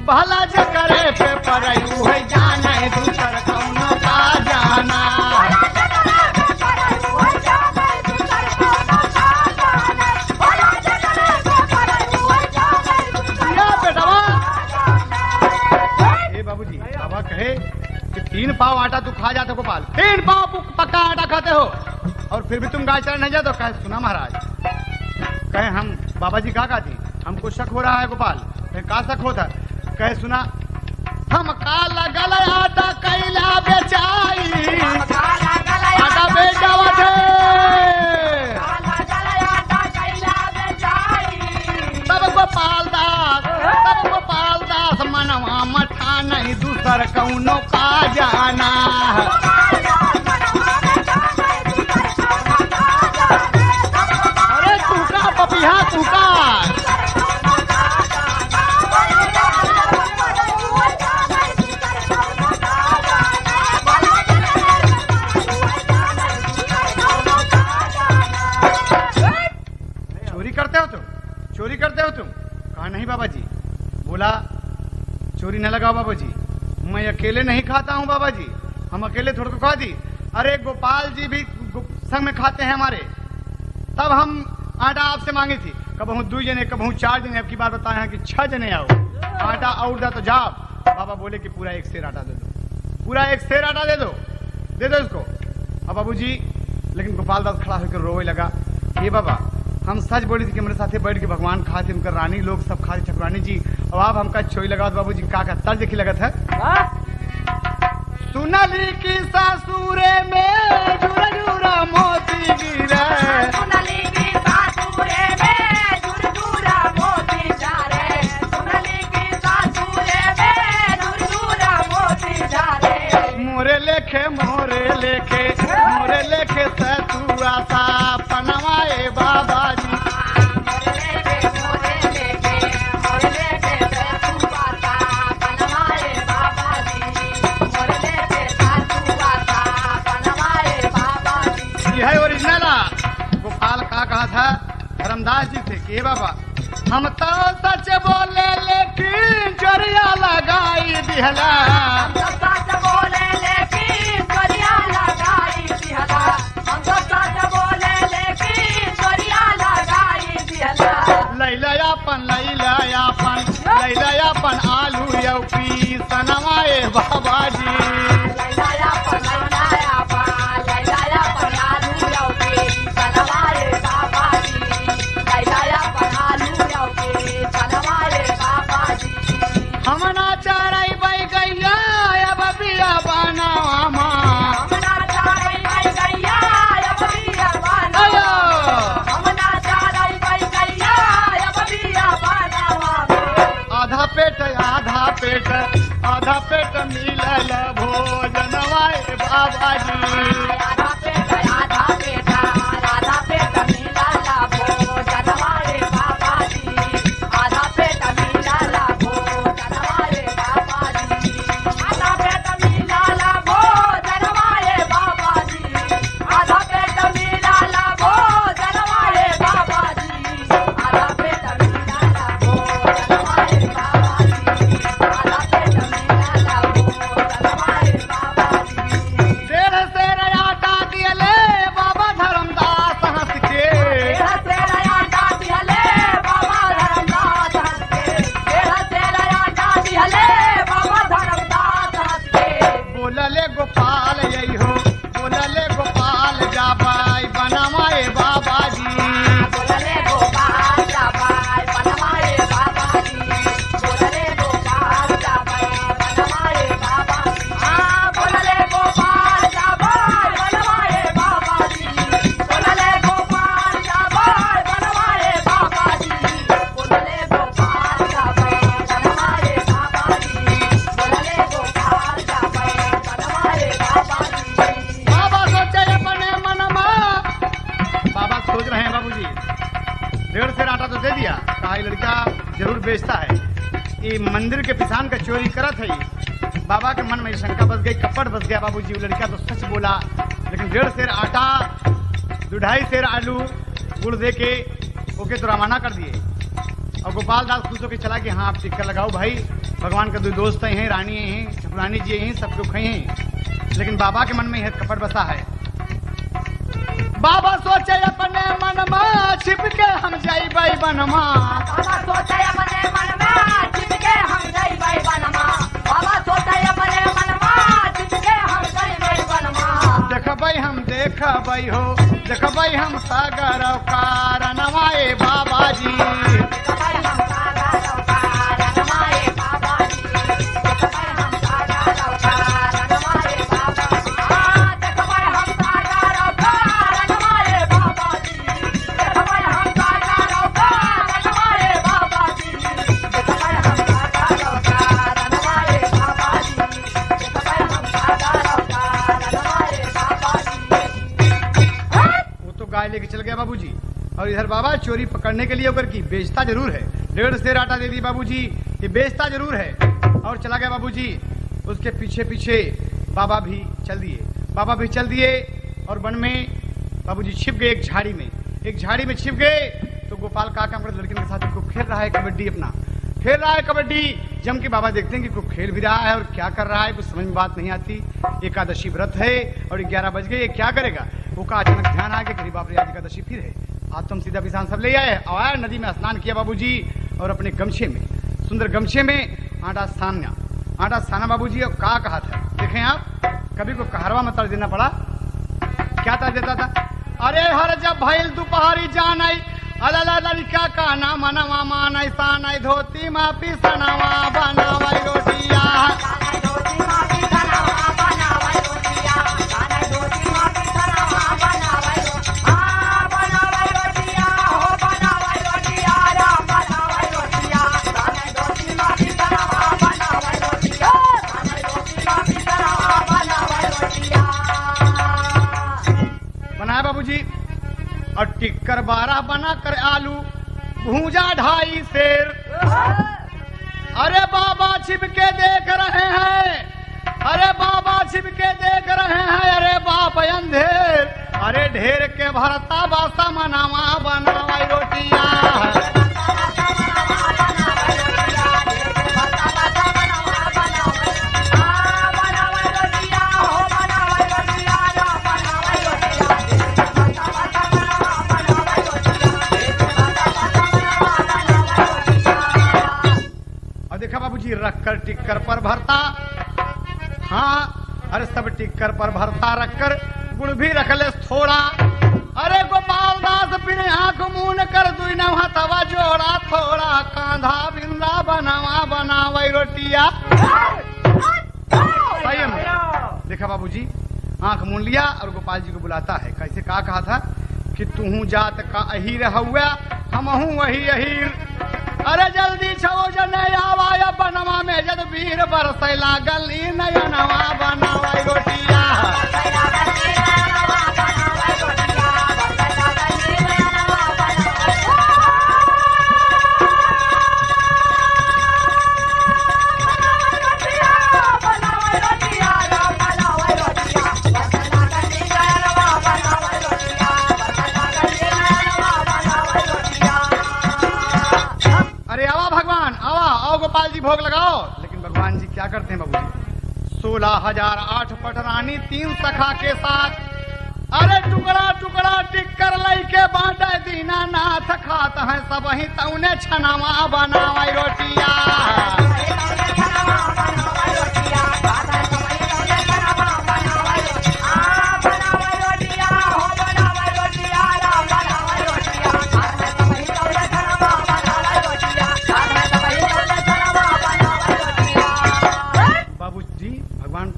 S1: भला जे करे पे परई उहई जाना दूसर कौनो का जाना। ए बाबूजी बाबा कहे कि 3 पाव आटा तू खा जाते गोपाल 3 पाव पक्का आटा खाते हो और फिर भी तुम गाय चढ़ नहीं जाते। कहे सुना महाराज कहे हम बाबा जी का थी हमको शक हो रहा है गोपाल। का शक होता कहे सुना हम काला गल आटा कैला बेचाई आटा बेचावा थे तब गोपाल दास मनवा मठा नहीं दूसर कौनो का जाना। अरे तूका पपिहा तूका। चोरी करते हो तुम? कहा नहीं बाबा जी। बोला चोरी न लगाओ बाबा जी, मैं अकेले नहीं खाता हूँ बाबा जी, हम अकेले थोड़ा को खा दी। अरे गोपाल जी भी संग में खाते हैं हमारे, तब हम आटा आपसे मांगी थी। कबहू 2 जने कबहू 4 जने, अब की बार बताए हैं कि 6 जने आओ, आटा और दा तो जाओ। बाबा बोले कि पूरा 1 सेर आटा दे दो, पूरा 1 सेर आटा दे दो इसको। अब बाबू जी, लेकिन गोपाल दास खड़ा होकर रोवे लगा। ये बाबा हम सच बोली थी कि मेरे साथे बैठ के भगवान खाते, उनकर रानी लोग सब खाते, ठकुरानी जी, और आप हमका चोरी लगा। बाबू जी का तर्ज देखी लगत है। सुनली की सासुरे में जुरा जुरा मोती गिरे, सुनली की सासुरे में जुरा जुरा मोती गिरे, सुनली की सासुरे में जुरा जुरा मोती गिरे। मोरे लेखे सतुआ सा पनवाए बाबा जी। है ओरिजिनल। गोपाल का कहा था धर्मदास जी से कि बाबा हम तो सच बोले लेकिन चोरिया लगाई दिहला, हम तो सच बोले लेकिन चोरिया लगाई दिहला, हम तो सच बोले लेकिन चोरिया लगाई दिहला। लैलायापन आलू यौपी सनवाए बाबा जी। आधा पेट मिलल भोजनवाए बाबा जी। आधा पेट मिलल भोजनवाए बाबा जी, आधा पेट मिलल भोजनवाए बाबा जी, आधा पेट मिलल भोजनवाए बाबा जी, आधा पेट मिलल भोजनवाए बाबा जी, आधा पेट मिलल भोजनवाए बाबा जी। जरूर बेचता है, ये मंदिर के पिसान का चोरी करत है। बाबा के मन में शंका बस गई, कपट बस गया। बाबूजी वो लड़का तो सच बोला, लेकिन 1.5 सेर आटा 2.5 सेर आलू गुड़ दे के ओके तो रवाना कर दिए। और गोपाल दास खुश होकर चला कि हाँ आप टिक्का लगाओ भाई, भगवान के 2 दोस्त हैं, रानी हैं, ठकुरानी जी हैं, सब लोग हैं। लेकिन बाबा के मन में यह कपट बसा है। बाबा सोचे अपने मन में छिप के हम जाइबै बनमा, बाबा सोचे अपने मन में छिप के हम जाइबै बनमा, बाबा सोचे अपने मन में छिप के हम जाइबै बनमा। देखबै हो देखबै हम सागर कारणवाए बाबा जी। इधर बाबा चोरी पकड़ने के लिए होकर की बेचता जरूर है, 1.5 सेर आटा दे दी बाबूजी, ये बेचता जरूर है। और चला गया बाबूजी, उसके पीछे पीछे बाबा भी चल दिए, बाबा भी चल दिए और वन में बाबूजी छिप गए एक झाड़ी में, एक झाड़ी में छिप गए। तो गोपाल का काम करते लड़के के साथ खूब खेल रहा है कबड्डी, अपना खेल रहा है कबड्डी। जम के बाबा देखते हैं कि खूब खेल भी रहा है और क्या कर रहा है, कुछ समझ में बात नहीं आती। एकादशी व्रत है और 11 बज गए, क्या करेगा। वो का अचानक ध्यान आ गया कि बाप रे आज एकादशी फिर है। आज तो हम सीधा पिसान सब ले आए और आया नदी में स्नान किया बाबूजी और अपने गमछे में, सुंदर गमछे में आटा साना बाबूजी। और का कहा था देखें आप, कभी को कहरवा में तर्ज देना पड़ा, क्या तर्ज देता था, अरे हर जब भइल दोपहरी जान आई अलला लड़का का नाम मनवा मान ऐसा नहीं धोती मापी सनावा बनावाई रोटिया। बनाया बाबूजी और टिक्कर 12 बना कर आलू भूजा 2.5 सेर। अरे बाबा छिप के देख रहे हैं, अरे बाबा छिप के देख रहे हैं, अरे बाप अंधेर, अरे ढेर के भरता बासा मनावा बनावाई रोटिया। देखा बाबूजी रखकर टिक्कर पर भरता, हाँ अरे सब टिक्कर पर भरता रखकर गुड़ भी रख ले थोड़ा। अरे गोपाल दास बिन आंख मून कर दुई नवा तवा जोड़ा थोड़ा, कांधा बिंदा बनावा बनावाई रोटिया। देखा बाबूजी आंख मून लिया और गोपाल जी को बुलाता है, कैसे कहा था कि तू जात का अहीर हुआ हमहू वही अहीर। अरे जल्दी छो जने आवाया बनवा में जद वीर बरसै लागल ई नयनवा बनावाई रोटिया। गोपाल जी भोग लगाओ। लेकिन भगवान जी क्या करते हैं बाबूजी, 16,008 पटरानी 3 सखा के साथ, अरे टुकड़ा टुकड़ा टिक्कर लई के बांटे दीनानाथ खात है सब ही तौने छनावा बनावाई रोटिया।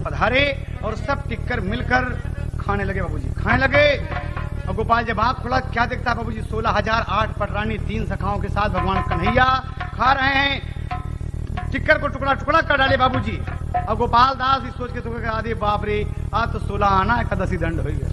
S1: पधारे और सब टिक्कर मिलकर खाने लगे बाबूजी, खाने लगे। और गोपाल जब आंख खुला क्या देखता बाबूजी, 16,008 पटरानी 3 सखाओं के साथ भगवान कन्हैया खा रहे हैं। टिक्कर को टुकड़ा टुकड़ा कर डाले बाबूजी। और गोपाल दास इस सोच के तो आदि बाप रे आज तो 16 आना एकादशी दंड हो गया,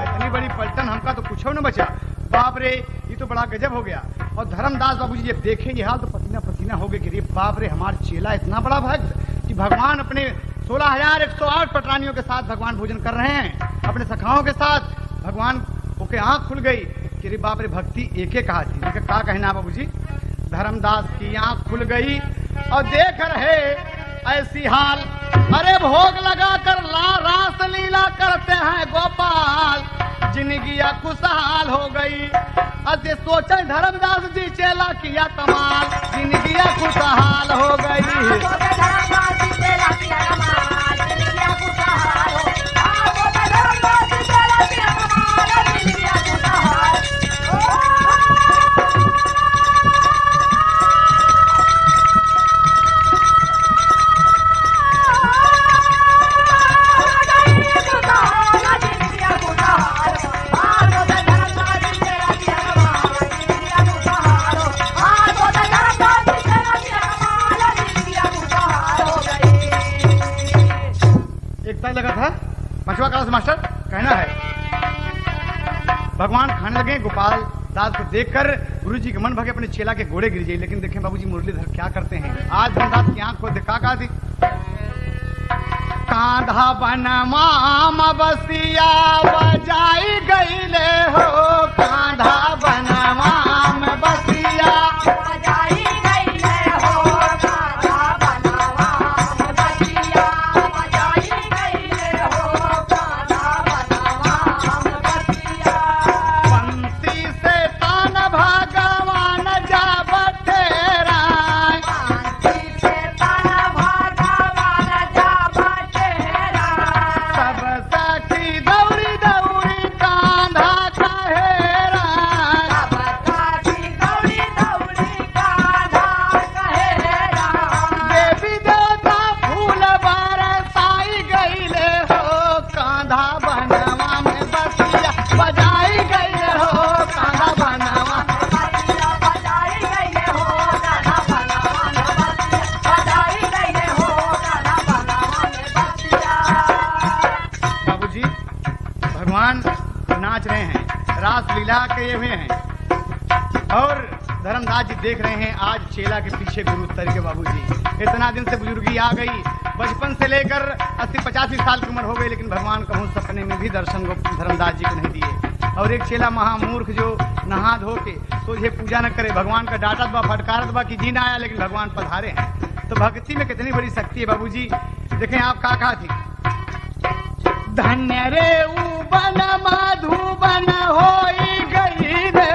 S1: इतनी बड़ी पलटन हमका तो कुछ न बचा, बाप रे ये तो बड़ा गजब हो गया। और धर्मदास बाबूजी जब देखे ये हाल तो पसीना पसीना हो गए कि रे बाप रे हमारा चेला इतना बड़ा भक्त कि भगवान अपने 16,108 पटरानियों के साथ भगवान भोजन कर रहे हैं अपने सखाओं के साथ। भगवान ओके आंख खुल गई कि रे बाप रे भक्ति एक कहा थी। देखा क्या कहना बाबूजी, धर्मदास की आंख खुल गई और देख रहे ऐसी हाल, अरे भोग लगा कर रास लीला करते हैं गोपाल, जिंदगी खुशहाल हो गई। अरे सोचे धर्मदास जी चेला किया कमाल, जिंदगी खुशहाल हो गई। लगा था 5वां क्लास मास्टर कहना है, भगवान खाने लगे, गोपाल दास को देखकर गुरु जी के मन भगे अपने चेला के घोड़े गिर जाए। लेकिन देखें बाबूजी मुरलीधर क्या करते हैं। आज धनदास की आंख को देखा का थी कांधा बनमाम बसिया बजाई गईले हो, कांधा बनमाम बसिया
S2: बजाई गईले हो, कांधा बनमाम बसिया बजाई गईले हो, कांधा बनमाम बसिया।
S1: बंसी से तान भगवान जा बठेरा,
S2: बंसी से तान भगवान जा बठेरा,
S1: सब सखी दौड़ी दौड़ी कांधा कहेरा,
S2: सब साथी दौड़ी दौड़ी कांधा कहेरा।
S1: देवी देवता फूल बरसाई गईले हो, कांधा बनवा में बसिया बजाई गईले हो, कांधा बनवा
S2: बसिया बजाई गईले हो, कांधा बनमाम बसिया बजाई गईले हो, कांधा बनमाम बसिया।
S1: बाबूजी भगवान नाच रहे हैं, रास लीला किए हुए हैं और धर्मदास जी देख रहे हैं। आज चेला के पीछे गुरु उतर के बाबूजी इतना दिन से बुजुर्गी आ गई, बचपन से लेकर 80-85 साल की उम्र हो गई, लेकिन भगवान कहूँ सपने में भी दर्शन को धर्मदास जी को नहीं दिए। और एक चेला महामूर्ख जो नहा धो के तुझे पूजा न करे, भगवान का डांटत बा फटकारत बा कि जी ना आया, लेकिन भगवान पधारे हैं। तो भक्ति में कितनी बड़ी शक्ति है बाबूजी। देखें आप का कहा थी धन्य रे बन मधुबन होई गई रे,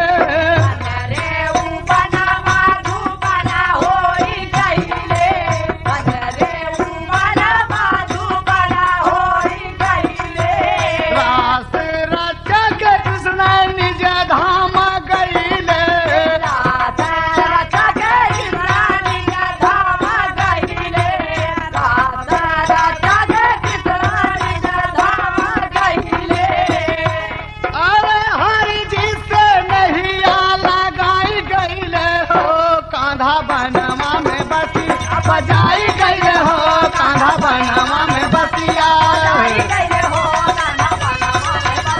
S2: रे उबन मधुबन होई गईले, रे उबन मधुबन होई गईले।
S1: रास रचक कृष्ण निज धाम गईले,
S2: रात रचक कृष्णानी धाम गईले, रात रचक कृष्णानी धाम गईले।
S1: अरे हरि जी से नैया लगाई गईले हो, कांधा बनवा में बसी बजाई गईले हो, कांधा बनवा में बसिया
S2: बजाई गईले हो, कान्हा बनवा में बसिया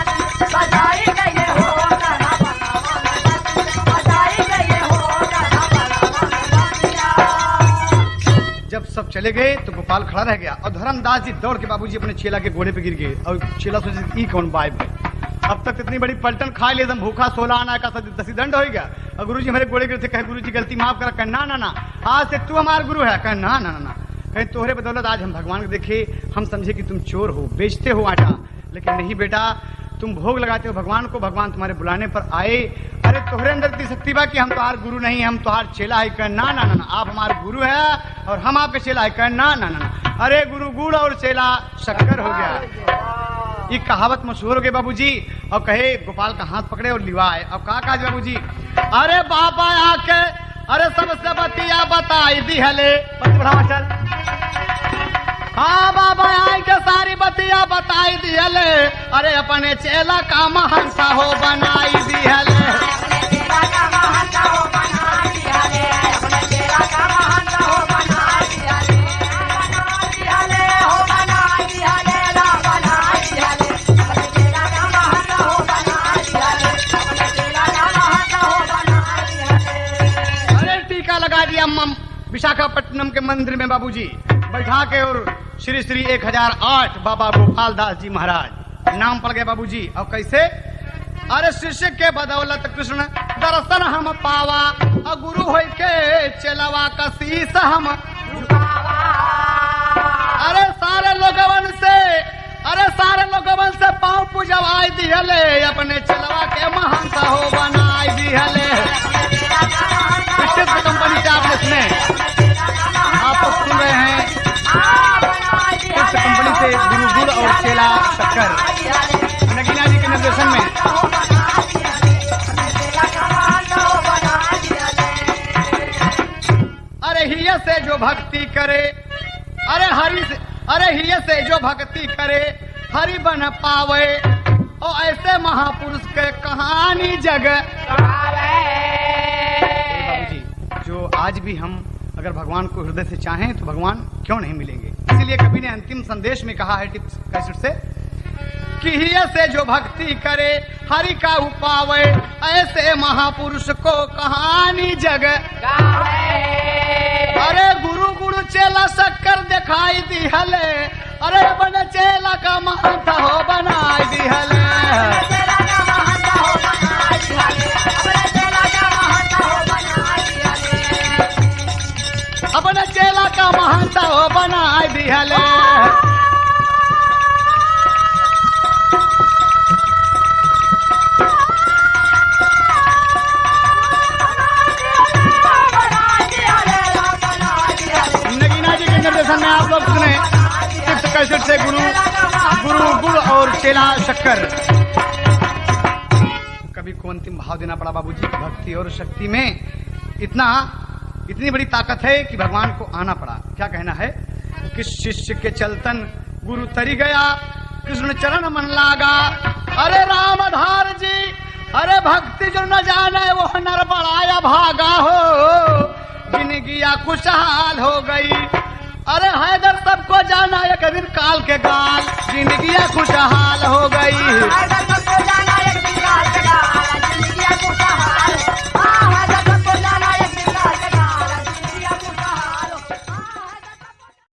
S2: बजाई गईले हो, कान्हा बनवा में बसिया बजाई गईले हो, कान्हा बनवा में बसिया।
S1: जब सब चले गए तो गोपाल खड़ा रह गया और धर्मदास जी दौड़ के बाबूजी अपने चेला के घोड़े पे गिर गए। और चेला सोचे ई कौन बाइब है, अब तक इतनी बड़ी पलटन खा ले, एकदम भूखा 16 आना का 10 दंड हो गया। और गुरु जी हमारे घोड़े गिर थे, कहे गुरु जी गलती माफ करा, कहे ना ना ना आज से तू हमारा गुरु है, कहे ना ना ना, कहे तोहरे बदौलत आज हम भगवान को देखे, हम समझे कि तुम चोर हो, बेचते हो आटा, लेकिन नहीं बेटा तुम भोग लगाते हो भगवान को, भगवान तुम्हारे बुलाने पर आए। अरे तोहरे अंदर इतनी शक्ति बा कि हम तुम्हार गुरु नहीं, हम तुम्हार चेला है, कहे ना ना ना, आप हमारे गुरु है और हम आपके चेला है, कहे ना ना ना। अरे गुरु गुड़ और चेला शक्कर हो गया। ये कहावत मशहूर हो गई बाबूजी। और कहे गोपाल का हाथ पकड़े और लिवाए। अब कहा बाबूजी, अरे बाबा आके अरे सबसे बतिया बताई दी हले, बढ़ावा चल। हाँ बाबा आए के सारी बतिया बताई दी हले, अरे अपने चेला का महंसा हो बनाई दी हले।
S2: अपने चेला का महंता हो बना दिया ले, अपने चेला का महंता हो बना दिया ले, हो बना दिया ले, ला बना दिया ले, अपने चेला का महंता हो बना दिया ले, अपने चेला का महंता हो बना दिया ले।
S1: अरे टीका लगा दिया विशाखापट्टनम के मंदिर में बाबूजी बैठा के, और श्री श्री 1008 बाबा गोपाल दास जी महाराज नाम पड़ गए बाबूजी। और कैसे, अरे शिष्य के बदौलत कृष्ण दर्शन हम पावा, और गुरु होय के चलवा का शीस हम झुकावा। अरे सारे लोगवन से पाँव पूजवाई दिहले, अपने चलवा के महंता हो बनाई दिहले। कंपनी से आपने सुने, आप सुन रहे हैं इस कंपनी से गुरु गुड़ और चेला शक्कर नगीना जी के निर्देशन में। अरे हिय से जो भक्ति करे, अरे हिय से जो भक्ति करे हरि बन पावे, और ऐसे महापुरुष के कहानी जग बाबूजी। जो आज भी हम अगर भगवान को हृदय से चाहें तो भगवान क्यों नहीं मिलेंगे। इसीलिए कवि ने अंतिम संदेश में कहा है टिप्स कैसेट से कि हिय से जो भक्ति करे हरि का उपावे ऐसे महापुरुष को कहानी जग। अरे गुरु गुरु चेला शक्कर दिखाई दिहले, अरे बन चेला का महंत हो बनाई दिहले। अपने चेला का महंत हो बनाई दिहले। नगीना जी के निर्देशन में आप लोग सुने टिप्स कैसेट से गुरु गुरु गुरु और चेला शक्कर। कभी को अंतिम भाव देना पड़ा बाबूजी। भक्ति और शक्ति में इतनी बड़ी ताकत है कि भगवान को आना पड़ा। क्या कहना है? किस शिष्य के चलतन गुरु तरी गया, कृष्ण चरण मन लागा। अरे रामधार जी, अरे भक्ति जो न जाने वो नर बड़ाया भागा हो, जिंदगिया खुशहाल हो गई। अरे हैदर सबको जाना एक दिन काल के गाल, जिंदगिया खुशहाल हो गई।